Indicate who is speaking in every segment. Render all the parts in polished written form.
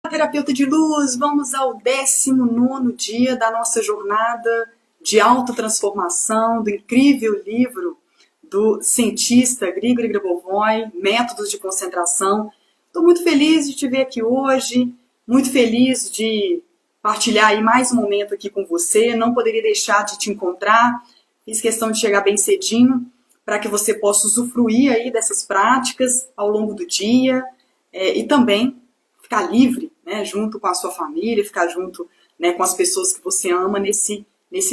Speaker 1: Terapeuta de luz, vamos ao 19º dia da nossa jornada de autotransformação, do incrível livro do cientista Grigori Grabovoi, Métodos de Concentração. Estou muito feliz de te ver aqui hoje, muito feliz de partilhar aí mais um momento aqui com você. Não poderia deixar de te encontrar, fiz questão de chegar bem cedinho para que você possa usufruir aí dessas práticas ao longo do dia e também ficar livre, né, junto com a sua família, ficar junto, né, com as pessoas que você ama nesse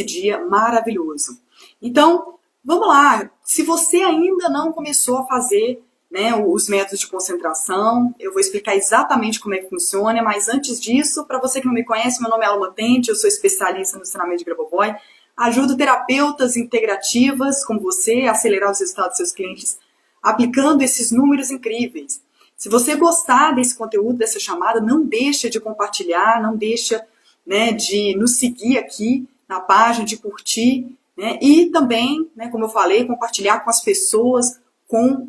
Speaker 1: dia maravilhoso. Então, vamos lá. Se você ainda não começou a fazer, né, os métodos de concentração, eu vou explicar exatamente como é que funciona, mas antes disso, para você que não me conhece, meu nome é Alma Tente, eu sou especialista no treinamento de Grabovoi, ajudo terapeutas integrativas como você a acelerar os resultados dos seus clientes aplicando esses números incríveis. Se você gostar desse conteúdo, dessa chamada, não deixa de compartilhar, não deixa, né, de nos seguir aqui na página, de curtir, né, e também, né, como eu falei, compartilhar com as pessoas, com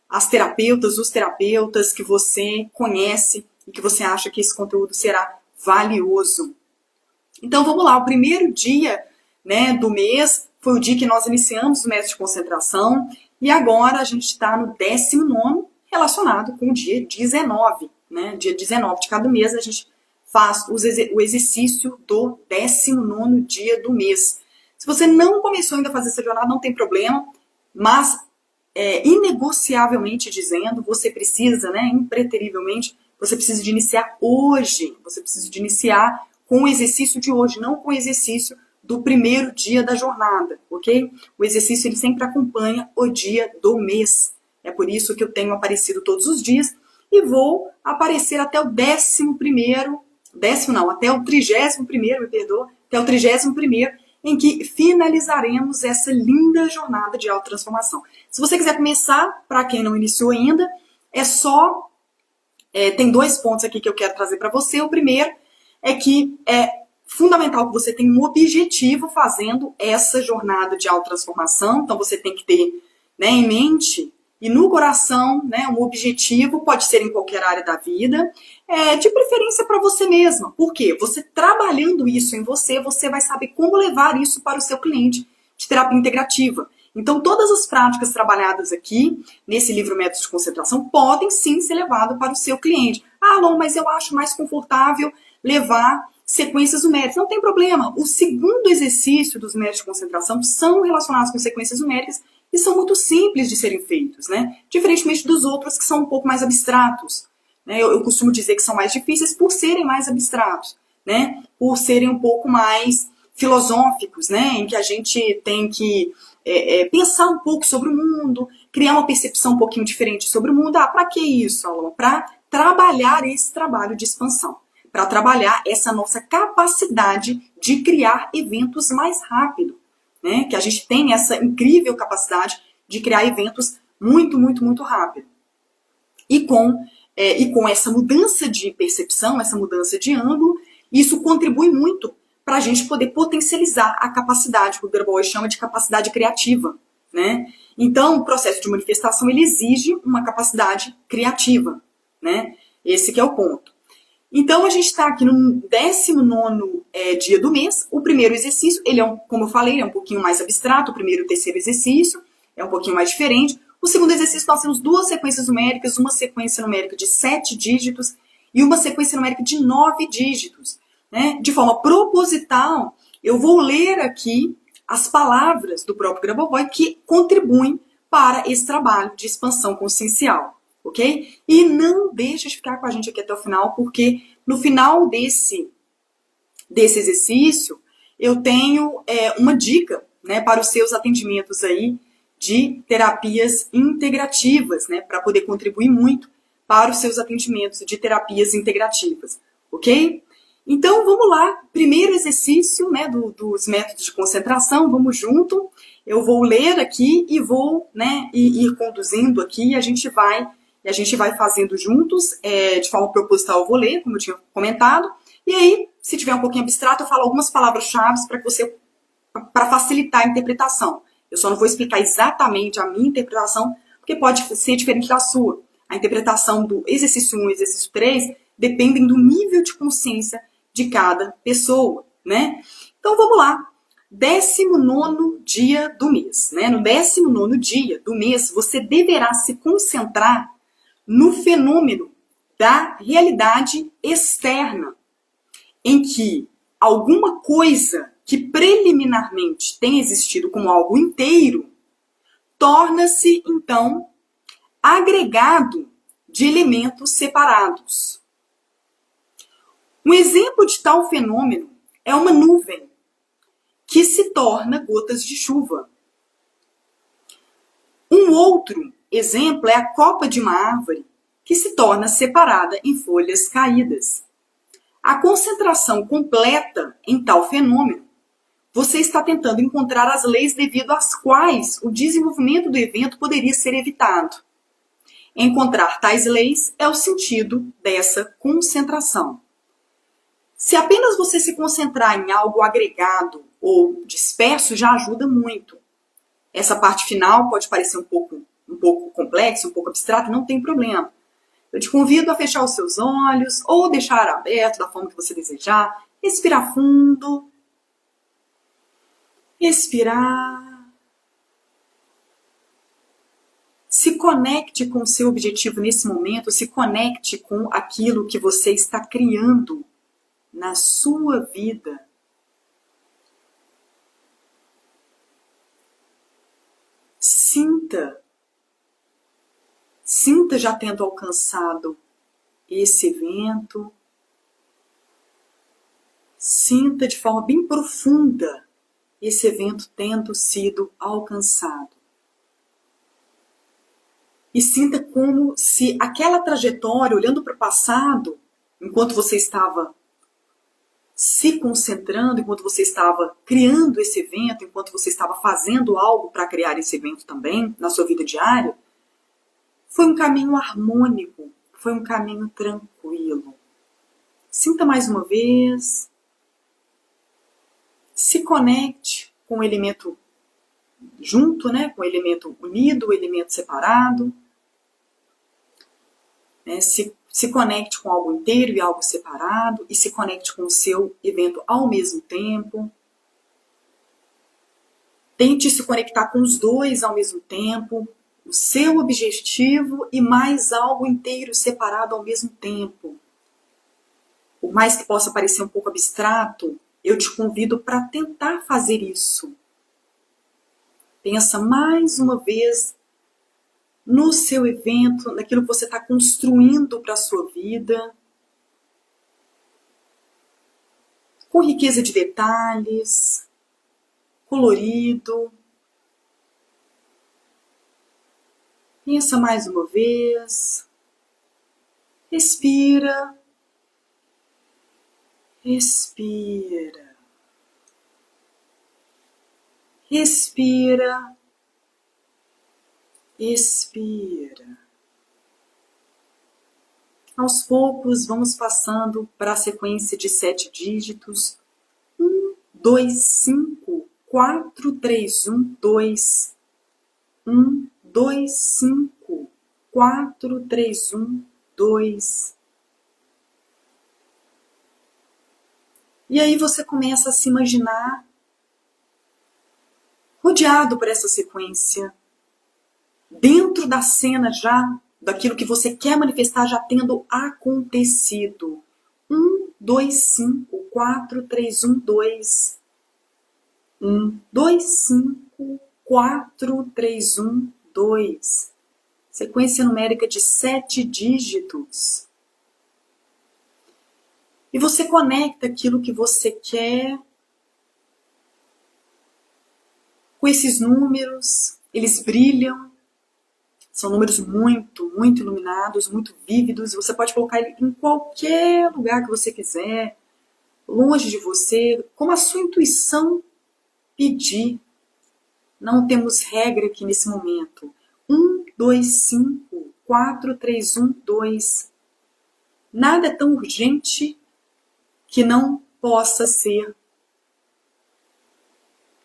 Speaker 1: as terapeutas, os terapeutas que você conhece e que você acha que esse conteúdo será valioso. Então vamos lá, o primeiro dia, né, do mês foi o dia que nós iniciamos o método de concentração e agora a gente está no 19º, relacionado com o dia 19, né? Dia 19 de cada mês a gente faz o exercício do 19º dia do mês. Se você não começou ainda a fazer essa jornada, não tem problema, mas inegociavelmente dizendo, você precisa, né, impreterivelmente, você precisa de iniciar hoje, você precisa de iniciar com o exercício de hoje, não com o exercício do primeiro dia da jornada, ok? O exercício ele sempre acompanha o dia do mês. É por isso que eu tenho aparecido todos os dias e vou aparecer até o 11º, até o 31º, me perdoa, até o 31º, em que finalizaremos essa linda jornada de autotransformação. Se você quiser começar, para quem não iniciou ainda, é só... tem 2 pontos aqui que eu quero trazer para você. O primeiro é que é fundamental que você tenha um objetivo fazendo essa jornada de autotransformação. Então você tem que ter, né, em mente e no coração, né, um objetivo, pode ser em qualquer área da vida, de preferência para você mesma. Por quê? Você trabalhando isso em você, você vai saber como levar isso para o seu cliente de terapia integrativa. Então, todas as práticas trabalhadas aqui, nesse livro Métodos de Concentração, podem sim ser levadas para o seu cliente. Ah, não, mas eu acho mais confortável levar sequências numéricas. Não tem problema. O segundo exercício dos métodos de concentração são relacionados com sequências numéricas e são muito simples de serem feitos, né? Diferentemente dos outros que são um pouco mais abstratos. Né? Eu costumo dizer que são mais difíceis por serem mais abstratos, né? Por serem um pouco mais filosóficos, né? Em que a gente tem que pensar um pouco sobre o mundo, criar uma percepção um pouquinho diferente sobre o mundo. Ah, para que isso, Alma? Para trabalhar esse trabalho de expansão. Para trabalhar essa nossa capacidade de criar eventos mais rápido. Né? Que a gente tem essa incrível capacidade de criar eventos muito, muito, muito rápido. E com essa mudança de percepção, essa mudança de ângulo, isso contribui muito para a gente poder potencializar a capacidade, que o Grabovoi chama de capacidade criativa. Né? Então, o processo de manifestação ele exige uma capacidade criativa. Né? Esse que é o ponto. Então, a gente está aqui no 19º dia do mês. O primeiro exercício, ele como eu falei, é um pouquinho mais abstrato. O primeiro e o terceiro exercício é um pouquinho mais diferente. O segundo exercício, nós temos 2 sequências numéricas, uma sequência numérica de 7 dígitos e uma sequência numérica de 9 dígitos. Né? De forma proposital, eu vou ler aqui as palavras do próprio Grabovoi que contribuem para esse trabalho de expansão consciencial. Ok? E não deixe de ficar com a gente aqui até o final, porque no final desse exercício eu tenho uma dica, né, para os seus atendimentos aí de terapias integrativas, né, para poder contribuir muito para os seus atendimentos de terapias integrativas, ok? Então vamos lá, primeiro exercício, né, dos métodos de concentração, vamos junto. Eu vou ler aqui e vou, né, ir conduzindo aqui e a gente vai fazendo juntos, de forma proposital eu vou ler, como eu tinha comentado, e aí, se tiver um pouquinho abstrato, eu falo algumas palavras-chave para facilitar a interpretação. Eu só não vou explicar exatamente a minha interpretação, porque pode ser diferente da sua. A interpretação do exercício 1 e exercício 3 dependem do nível de consciência de cada pessoa, né? Então vamos lá. 19º dia do mês, né? No 19º dia do mês, você deverá se concentrar no fenômeno da realidade externa, em que alguma coisa que preliminarmente tem existido como algo inteiro torna-se, então, agregado de elementos separados. Um exemplo de tal fenômeno é uma nuvem que se torna gotas de chuva. Um outro exemplo é a copa de uma árvore que se torna separada em folhas caídas. A concentração completa em tal fenômeno, você está tentando encontrar as leis devido às quais o desenvolvimento do evento poderia ser evitado. Encontrar tais leis é o sentido dessa concentração. Se apenas você se concentrar em algo agregado ou disperso, já ajuda muito. Essa parte final pode parecer um pouco complexa, um pouco abstrata, não tem problema. Eu te convido a fechar os seus olhos ou deixar aberto da forma que você desejar. Respirar fundo. Expirar. Se conecte com o seu objetivo nesse momento, se conecte com aquilo que você está criando na sua vida. Sinta já tendo alcançado esse evento. Sinta de forma bem profunda esse evento tendo sido alcançado. E sinta como se aquela trajetória, olhando para o passado, enquanto você estava se concentrando, enquanto você estava criando esse evento, enquanto você estava fazendo algo para criar esse evento também, na sua vida diária, foi um caminho harmônico, foi um caminho tranquilo. Sinta mais uma vez. Se conecte com o elemento junto, né? Com o elemento unido, o elemento separado. Se conecte com algo inteiro e algo separado. E se conecte com o seu evento ao mesmo tempo. Tente se conectar com os dois ao mesmo tempo. O seu objetivo e mais algo inteiro separado ao mesmo tempo. Por mais que possa parecer um pouco abstrato, eu te convido para tentar fazer isso. Pensa mais uma vez no seu evento, naquilo que você está construindo para a sua vida, com riqueza de detalhes, colorido. Pensa mais uma vez. Respira. Respira. Respira. Expira. Aos poucos, vamos passando para a sequência de 7 dígitos. 1, 2, 5, 4, 3, 1, 2. 1, 2, 5, 4, 3, 1, 2. E aí você começa a se imaginar rodeado por essa sequência, dentro da cena já, daquilo que você quer manifestar já tendo acontecido. 1, 2, 5, 4, 3, 1, 2. 1, 2, 5, 4, 3, 1, 2. Sequência numérica de 7 dígitos. E você conecta aquilo que você quer com esses números. Eles brilham. São números muito, muito iluminados, muito vívidos. Você pode colocar ele em qualquer lugar que você quiser, longe de você, como a sua intuição pedir. Não temos regra aqui nesse momento. 1, 2, 5, 4, 3, 1, 2. Nada é tão urgente que não possa ser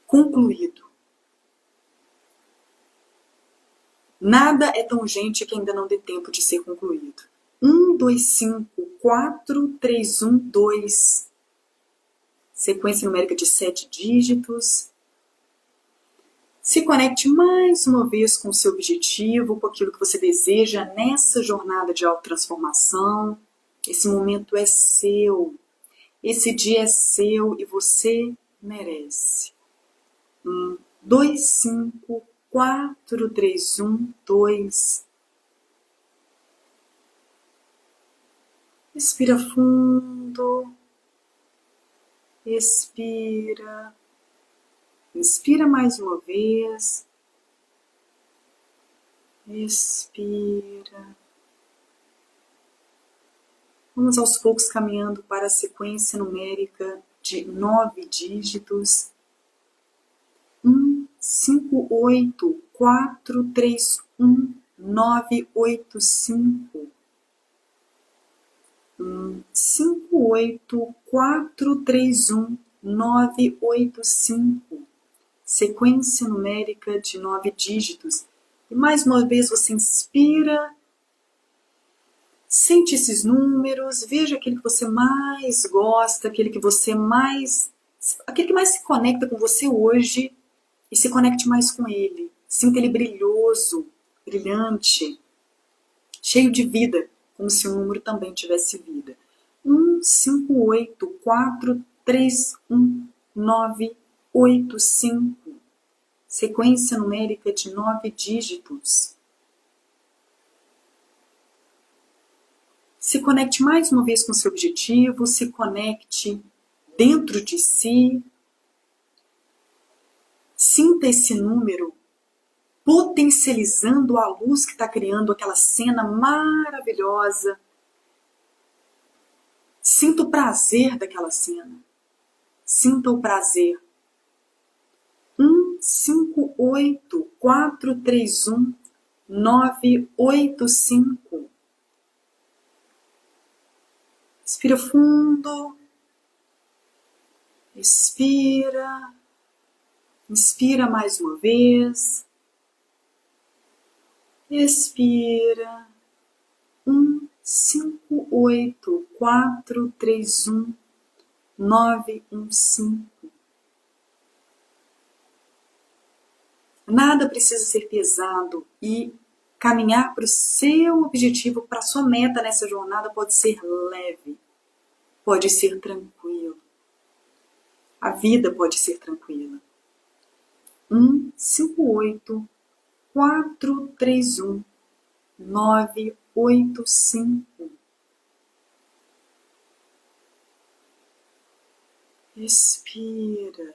Speaker 1: concluído. Nada é tão urgente que ainda não dê tempo de ser concluído. 1, 2, 5, 4, 3, 1, 2. Sequência numérica de 7 dígitos. Se conecte mais uma vez com o seu objetivo, com aquilo que você deseja nessa jornada de autotransformação. Esse momento é seu. Esse dia é seu e você merece. 1, 2, 5, 4, 3, 1, 2. Respira fundo. Expira. Inspira mais uma vez. Expira. Vamos aos poucos caminhando para a sequência numérica de 9 dígitos. 1, 5, 8, 4, 3, 1, 9, 8, 5. 1, 5, 8, 4, 3, 1, 9, 8, 5. Sequência numérica de 9 dígitos. E mais uma vez você inspira, sente esses números, veja aquele que você mais gosta, aquele que mais se conecta com você hoje e se conecte mais com ele. Sinta ele brilhoso, brilhante, cheio de vida, como se o número também tivesse vida. 1, 5, 8, 4, 3, 1, 9, 8, 5. Sequência numérica de 9 dígitos. Se conecte mais uma vez com o seu objetivo, se conecte dentro de si. Sinta esse número potencializando a luz que está criando aquela cena maravilhosa. Sinta o prazer daquela cena. Sinta o prazer. 1, 5, 8, 4, 3, 1, 9, 8, 5. Respira fundo. Expira. Inspira mais uma vez. Expira. 1, 5, 8, 4, 3, 1, 9, 1, 5. Nada precisa ser pesado e caminhar para o seu objetivo, para a sua meta nessa jornada pode ser leve, pode ser tranquilo. A vida pode ser tranquila. 1, 5, 8, 4, 3, 1, 9, 8, 5. Respira.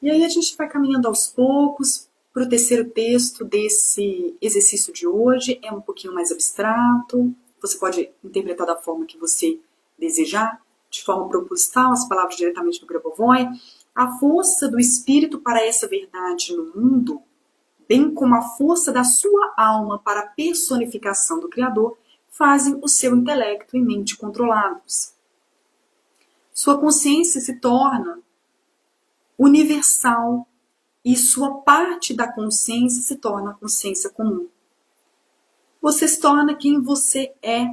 Speaker 1: E aí a gente vai caminhando aos poucos para o terceiro texto desse exercício de hoje. É um pouquinho mais abstrato. Você pode interpretar da forma que você desejar, de forma proposital, as palavras diretamente do Grabovoi. A força do espírito para essa verdade no mundo, bem como a força da sua alma para a personificação do Criador, fazem o seu intelecto e mente controlados. Sua consciência se torna universal e sua parte da consciência se torna a consciência comum. Você se torna quem você é.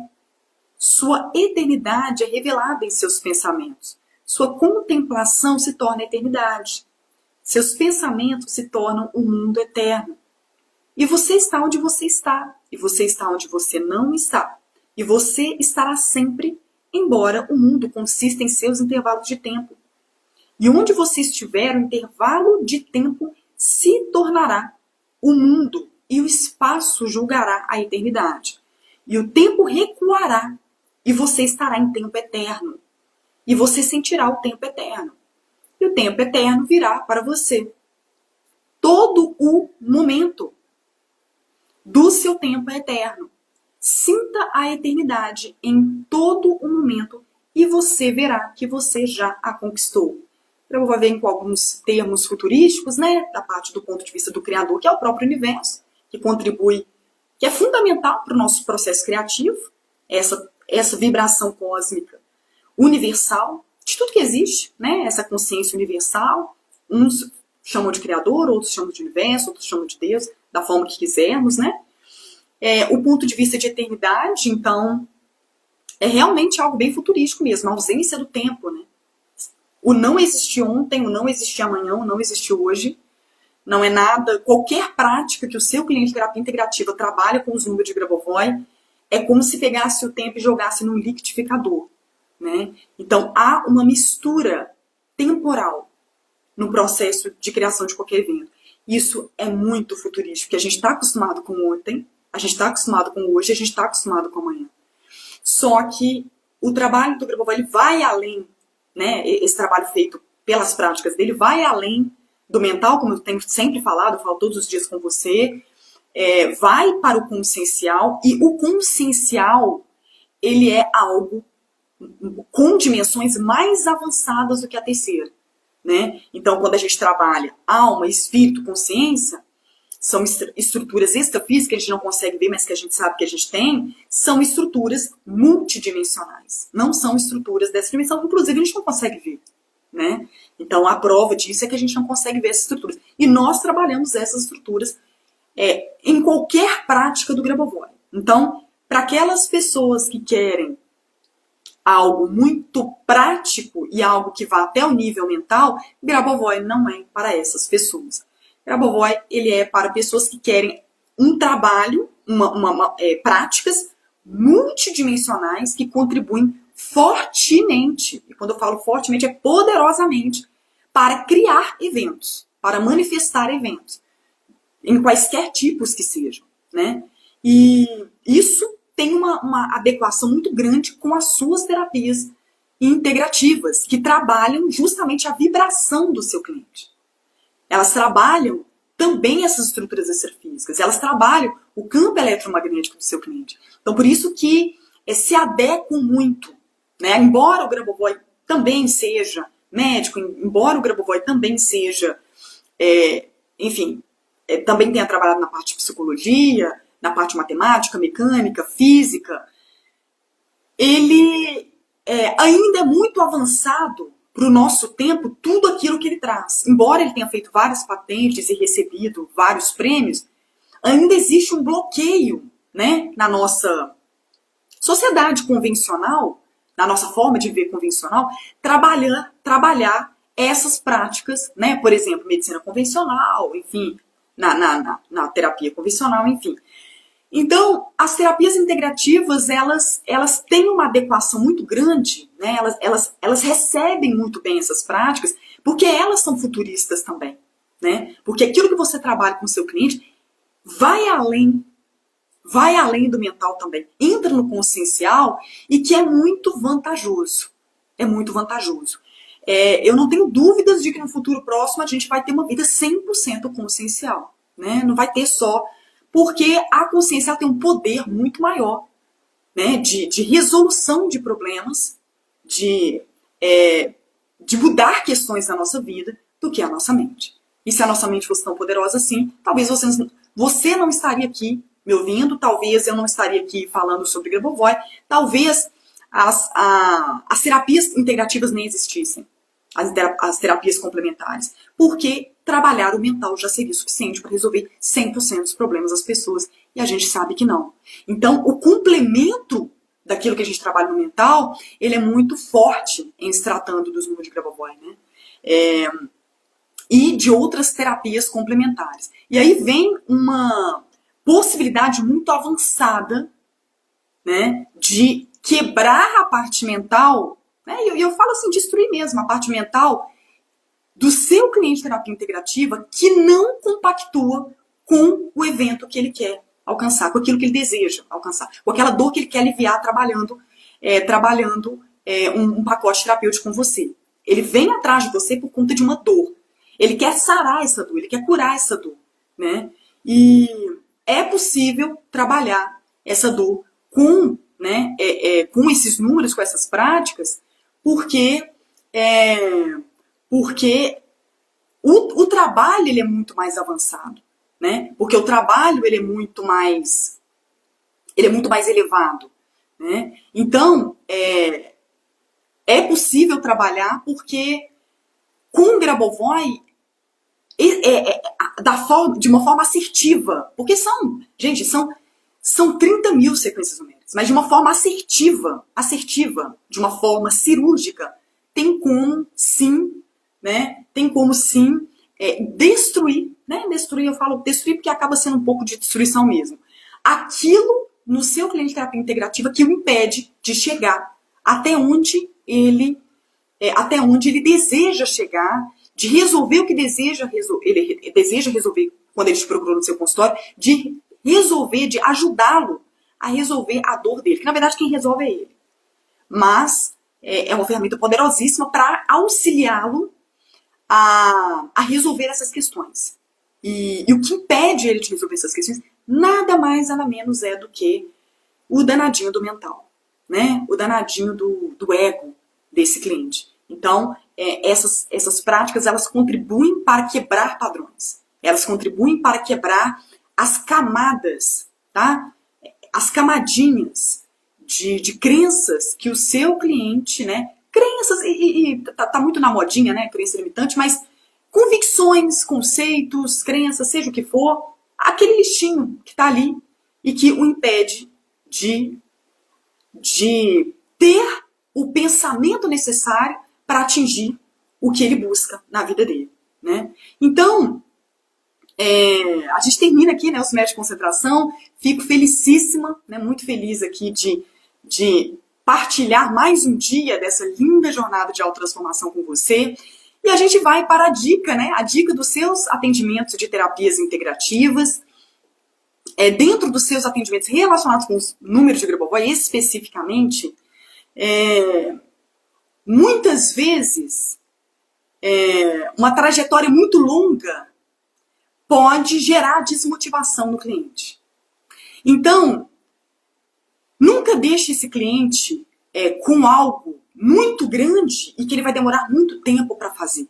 Speaker 1: Sua eternidade é revelada em seus pensamentos. Sua contemplação se torna eternidade. Seus pensamentos se tornam um mundo eterno. E você está onde você está. E você está onde você não está. E você estará sempre, embora o mundo consista em seus intervalos de tempo. E onde você estiver, o intervalo de tempo se tornará o mundo e o espaço julgará a eternidade. E o tempo recuará e você estará em tempo eterno. E você sentirá o tempo eterno. E o tempo eterno virá para você. Todo o momento do seu tempo é eterno. Sinta a eternidade em todo o momento e você verá que você já a conquistou. Eu vou ver com alguns termos futurísticos, né, da parte do ponto de vista do Criador, que é o próprio universo, que contribui, que é fundamental para o nosso processo criativo, essa vibração cósmica universal, de tudo que existe, né, essa consciência universal, uns chamam de Criador, outros chamam de Universo, outros chamam de Deus, da forma que quisermos, né? O ponto de vista de eternidade, então, é realmente algo bem futurístico mesmo, a ausência do tempo, né? O não existir ontem, o não existir amanhã, o não existir hoje, não é nada, qualquer prática que o seu cliente de terapia integrativa trabalha com os números de Grabovoi, é como se pegasse o tempo e jogasse num liquidificador, né? Então, há uma mistura temporal no processo de criação de qualquer evento. Isso é muito futurístico, porque a gente está acostumado com ontem, a gente está acostumado com hoje, a gente está acostumado com amanhã. Só que o trabalho do Grabovoi, ele vai além, né? Esse trabalho feito pelas práticas dele vai além do mental, como eu tenho sempre falado, eu falo todos os dias com você, vai para o consciencial, e o consciencial, ele é algo com dimensões mais avançadas do que a terceira, né? Então, quando a gente trabalha alma, espírito, consciência, são estruturas extrafísicas que a gente não consegue ver, mas que a gente sabe que a gente tem, são estruturas multidimensionais. Não são estruturas dessa dimensão, inclusive a gente não consegue ver, né? Então, a prova disso é que a gente não consegue ver essas estruturas. E nós trabalhamos essas estruturas em qualquer prática do Grabovoi. Então, para aquelas pessoas que querem algo muito prático e algo que vá até o nível mental, Grabovoi não é para essas pessoas. Grabovoi, ele é para pessoas que querem um trabalho, práticas multidimensionais que contribuem fortemente, e quando eu falo fortemente é poderosamente, para criar eventos, para manifestar eventos, em quaisquer tipos que sejam, né? E isso tem uma adequação muito grande com as suas terapias integrativas, que trabalham justamente a vibração do seu cliente. Elas trabalham também essas estruturas extrafísicas, elas trabalham o campo eletromagnético do seu cliente. Então, por isso que se adequam muito, né? Embora o Grabovoi também seja médico, embora o Grabovoi também seja, também tenha trabalhado na parte de psicologia, na parte matemática, mecânica, física, ele ainda é muito avançado para o nosso tempo tudo aquilo que ele traz. Embora ele tenha feito várias patentes e recebido vários prêmios, ainda existe um bloqueio, né, na nossa sociedade convencional, na nossa forma de viver convencional, trabalhar essas práticas, né, por exemplo, medicina convencional, enfim, na terapia convencional, enfim. Então, as terapias integrativas, elas têm uma adequação muito grande, né? Elas recebem muito bem essas práticas, porque elas são futuristas também, né? Porque aquilo que você trabalha com o seu cliente vai além do mental também, entra no consciencial e que é muito vantajoso. É muito vantajoso. Eu não tenho dúvidas de que no futuro próximo a gente vai ter uma vida 100% consciencial, né? Não vai ter só... Porque a consciência tem um poder muito maior, né, de resolução de problemas, de mudar questões na nossa vida do que a nossa mente. E se a nossa mente fosse tão poderosa assim, talvez você não estaria aqui me ouvindo, talvez eu não estaria aqui falando sobre Grabovoi, talvez as terapias integrativas nem existissem, as terapias complementares, porque trabalhar o mental já seria suficiente para resolver 100% dos problemas das pessoas, e a gente sabe que não. Então, o complemento daquilo que a gente trabalha no mental, ele é muito forte em se tratando dos números de Grabovoi, né? E de outras terapias complementares. E aí vem uma possibilidade muito avançada, né, de quebrar a parte mental, né? E eu falo assim, destruir mesmo a parte mental do seu cliente de terapia integrativa que não compactua com o evento que ele quer alcançar, com aquilo que ele deseja alcançar, com aquela dor que ele quer aliviar trabalhando um pacote terapêutico com você. Ele vem atrás de você por conta de uma dor. Ele quer sarar essa dor, ele quer curar essa dor, né? E é possível trabalhar essa dor com, né, com esses números, com essas práticas, porque o trabalho ele é muito mais avançado, né? Porque o trabalho ele é muito mais elevado, né? Então é possível trabalhar porque com o Grabovoi de uma forma assertiva. Porque são 30 mil sequências numéricas, mas de uma forma assertiva, de uma forma cirúrgica, tem como sim, né? Tem como sim destruir, né? Destruir, eu falo destruir porque acaba sendo um pouco de destruição mesmo. Aquilo no seu cliente de terapia integrativa que o impede de chegar até onde ele deseja chegar, de resolver o que ele deseja resolver quando ele te procurou no seu consultório, de ajudá-lo a resolver a dor dele, que na verdade quem resolve é ele. Mas é uma ferramenta poderosíssima para auxiliá-lo a resolver essas questões. E o que impede ele de resolver essas questões nada mais, nada menos é do que o danadinho do mental, né? O danadinho do ego desse cliente. Então, essas práticas, elas contribuem para quebrar padrões. Elas contribuem para quebrar as camadas, tá? As camadinhas de crenças que o seu cliente, né? Crenças, tá muito na modinha, né? Crença limitante, mas convicções, conceitos, crenças, seja o que for, aquele lixinho que tá ali e que o impede de ter o pensamento necessário para atingir o que ele busca na vida dele, né? Então, a gente termina aqui, né, o semestre de concentração. Fico felicíssima, né, muito feliz aqui de partilhar mais um dia dessa linda jornada de autotransformação com você. E a gente vai para a dica, né, a dica dos seus atendimentos de terapias integrativas. Dentro dos seus atendimentos relacionados com os números de Grabovoi, especificamente, muitas vezes, uma trajetória muito longa pode gerar desmotivação no cliente. Então, nunca deixe esse cliente com algo muito grande e que ele vai demorar muito tempo para fazer.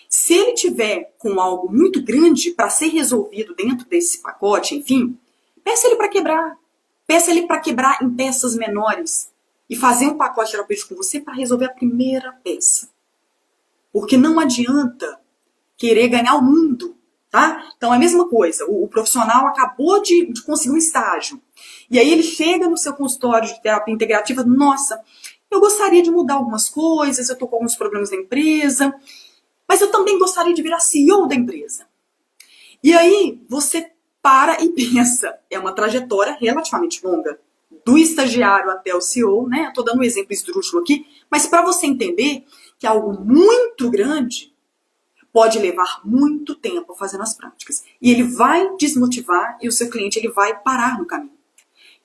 Speaker 1: Se ele tiver com algo muito grande para ser resolvido dentro desse pacote, enfim, peça ele para quebrar. Peça ele para quebrar em peças menores e fazer um pacote terapêutico com você para resolver a primeira peça. Porque não adianta querer ganhar o mundo, tá? Então é a mesma coisa, o profissional acabou de conseguir um estágio, e aí ele chega no seu consultório de terapia integrativa, nossa, eu gostaria de mudar algumas coisas, eu tô com alguns problemas na empresa, mas eu também gostaria de virar CEO da empresa. E aí você para e pensa, é uma trajetória relativamente longa, do estagiário até o CEO, né? Eu tô dando um exemplo esdrúxulo aqui, mas para você entender que algo muito grande pode levar muito tempo fazendo as práticas. E ele vai desmotivar e o seu cliente ele vai parar no caminho.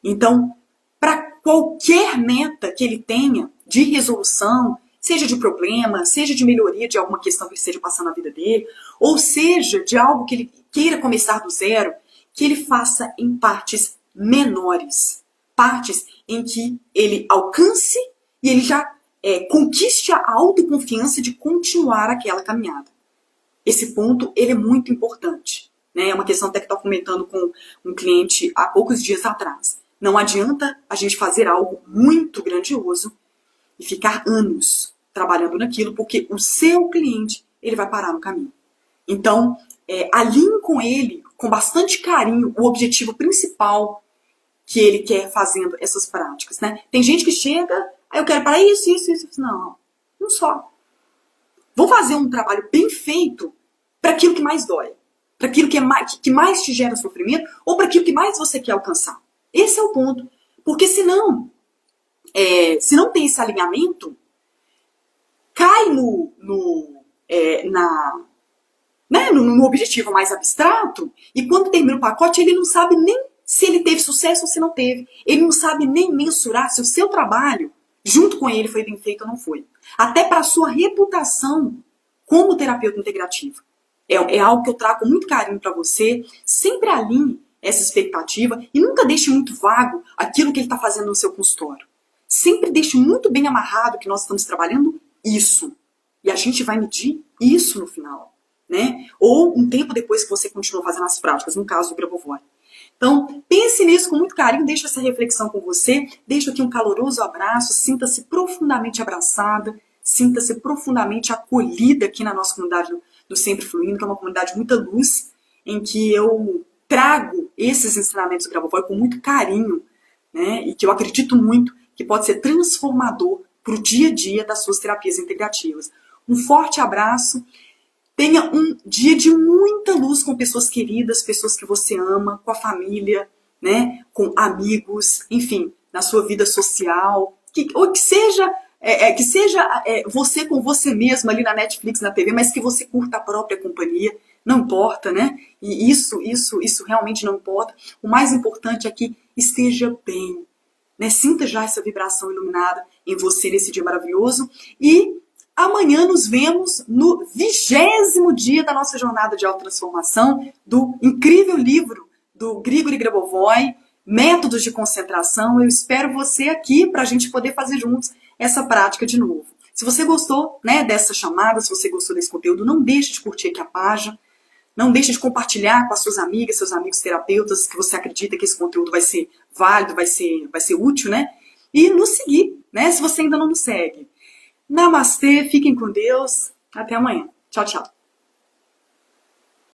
Speaker 1: Então, para qualquer meta que ele tenha de resolução, seja de problema, seja de melhoria de alguma questão que ele esteja passando na vida dele, ou seja de algo que ele queira começar do zero, que ele faça em partes menores. Partes em que ele alcance e ele já conquiste a autoconfiança de continuar aquela caminhada. Esse ponto ele é muito importante. Né? É uma questão até que eu estava comentando com um cliente há poucos dias atrás. Não adianta a gente fazer algo muito grandioso e ficar anos trabalhando naquilo, porque o seu cliente ele vai parar no caminho. Então, alinhe com ele, com bastante carinho, o objetivo principal que ele quer fazendo essas práticas. Né? Tem gente que chega, aí eu quero para isso. Não só. Vou fazer um trabalho bem feito para aquilo que mais dói, para aquilo que mais te gera sofrimento ou para aquilo que mais você quer alcançar. Esse é o ponto. Porque senão, se não tem esse alinhamento, cai no objetivo mais abstrato e quando termina o pacote ele não sabe nem se ele teve sucesso ou se não teve. Ele não sabe nem mensurar se o seu trabalho junto com ele foi bem feito ou não foi. Até para a sua reputação como terapeuta integrativo. É algo que eu trago com muito carinho para você. Sempre alinhe essa expectativa e nunca deixe muito vago aquilo que ele está fazendo no seu consultório. Sempre deixe muito bem amarrado que nós estamos trabalhando isso. E a gente vai medir isso no final. Né? Ou um tempo depois que você continua fazendo as práticas, no caso do Grabovoi. Então, pense nisso com muito carinho, deixo essa reflexão com você, deixo aqui um caloroso abraço, sinta-se profundamente abraçada, sinta-se profundamente acolhida aqui na nossa comunidade do Sempre Fluindo, que é uma comunidade de muita luz, em que eu trago esses ensinamentos do Grabovoi com muito carinho, né? E que eu acredito muito que pode ser transformador para o dia a dia das suas terapias integrativas. Um forte abraço. Tenha um dia de muita luz com pessoas queridas, pessoas que você ama, com a família, né? Com amigos, enfim, na sua vida social. Ou que seja você com você mesmo ali na Netflix, na TV, mas que você curta a própria companhia. Não importa, né? E isso realmente não importa. O mais importante é que esteja bem, né? Sinta já essa vibração iluminada em você nesse dia maravilhoso. E amanhã nos vemos no 20º dia da nossa jornada de autotransformação, do incrível livro do Grigori Grabovoi, Métodos de Concentração. Eu espero você aqui para a gente poder fazer juntos essa prática de novo. Se você gostou, né, dessa chamada, se você gostou desse conteúdo, não deixe de curtir aqui a página. Não deixe de compartilhar com as suas amigas, seus amigos terapeutas, que você acredita que esse conteúdo vai ser válido, vai ser útil, né? E nos seguir, né? Se você ainda não nos segue. Namastê, fiquem com Deus. Até amanhã. Tchau, tchau.